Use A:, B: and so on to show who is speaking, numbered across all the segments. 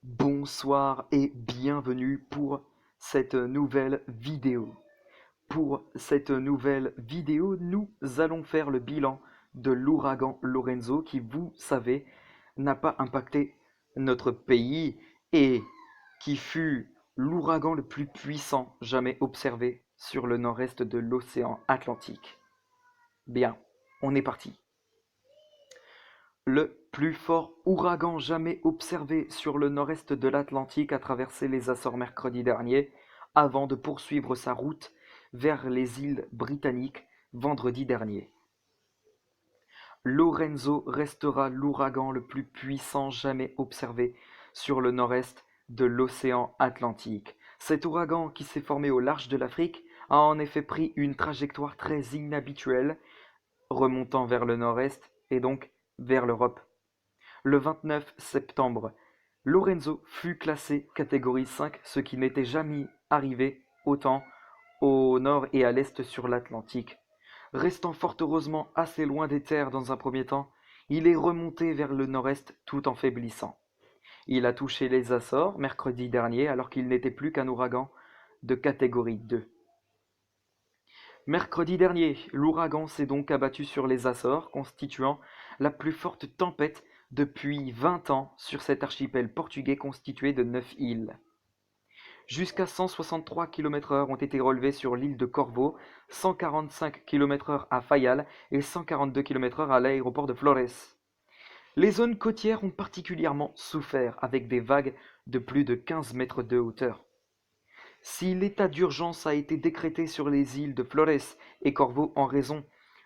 A: Bonsoir et bienvenue pour cette nouvelle vidéo. Pour cette nouvelle vidéo, nous allons faire le bilan de l'ouragan Lorenzo qui, vous savez, n'a pas impacté notre pays et qui fut l'ouragan le plus puissant jamais observé sur le nord-est de l'océan Atlantique. Bien, on est parti. Le plus fort ouragan jamais observé sur le nord-est de l'Atlantique a traversé les Açores mercredi dernier, avant de poursuivre sa route vers les îles Britanniques vendredi dernier. Lorenzo restera l'ouragan le plus puissant jamais observé sur le nord-est de l'océan Atlantique. Cet ouragan, qui s'est formé au large de l'Afrique, a en effet pris une trajectoire très inhabituelle, remontant vers le nord-est et donc vers l'Europe. Le 29 septembre, Lorenzo fut classé catégorie 5, ce qui n'était jamais arrivé autant au nord et à l'est sur l'Atlantique. Restant fort heureusement assez loin des terres dans un premier temps, il est remonté vers le nord-est tout en faiblissant. Il a touché les Açores mercredi dernier alors qu'il n'était plus qu'un ouragan de catégorie 2. Mercredi dernier, l'ouragan s'est donc abattu sur les Açores, constituant la plus forte tempête depuis 20 ans sur cet archipel portugais constitué de 9 îles. Jusqu'à 163 km/h ont été relevés sur l'île de Corvo, 145 km/h à Fayal et 142 km/h à l'aéroport de Flores. Les zones côtières ont particulièrement souffert, avec des vagues de plus de 15 mètres de hauteur. Si l'état d'urgence a été décrété sur les îles de Flores et Corvo en raison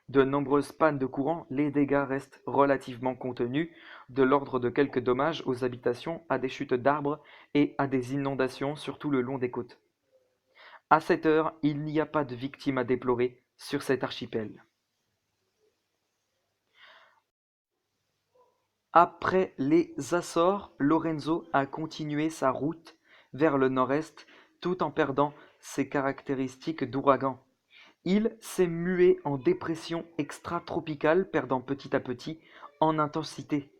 A: de nombreuses pannes de courant, les dégâts restent relativement contenus, de l'ordre de quelques dommages aux habitations, à des chutes d'arbres et à des inondations, surtout le long des côtes. À cette heure, il n'y a pas de victimes à déplorer sur cet archipel. Après les Açores, Lorenzo a continué sa route vers le nord-est tout en perdant ses caractéristiques d'ouragan. Il s'est mué en dépression extra-tropicale, perdant petit à petit en intensité.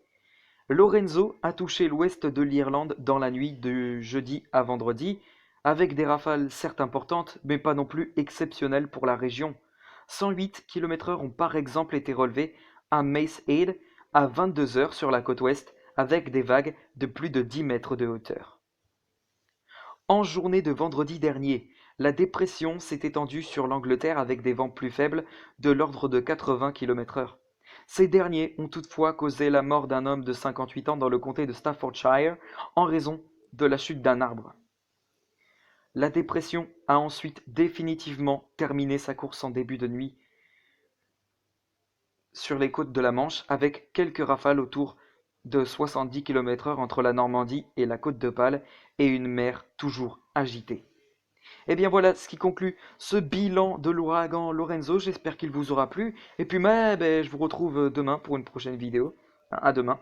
A: Lorenzo a touché l'ouest de l'Irlande dans la nuit de jeudi à vendredi, avec des rafales certes importantes, mais pas non plus exceptionnelles pour la région. 108 km/h ont par exemple été relevés à Mace Head à 22 heures sur la côte ouest, avec des vagues de plus de 10 mètres de hauteur. En journée de vendredi dernier, la dépression s'est étendue sur l'Angleterre avec des vents plus faibles de l'ordre de 80 km/h. Ces derniers ont toutefois causé la mort d'un homme de 58 ans dans le comté de Staffordshire en raison de la chute d'un arbre. La dépression a ensuite définitivement terminé sa course en début de nuit sur les côtes de la Manche, avec quelques rafales autour de 70 km/h entre la Normandie et la côte d'Opale, et une mer toujours agitée. Et bien voilà ce qui conclut ce bilan de l'ouragan Lorenzo. J'espère qu'il vous aura plu. Et puis je vous retrouve demain pour une prochaine vidéo. À demain.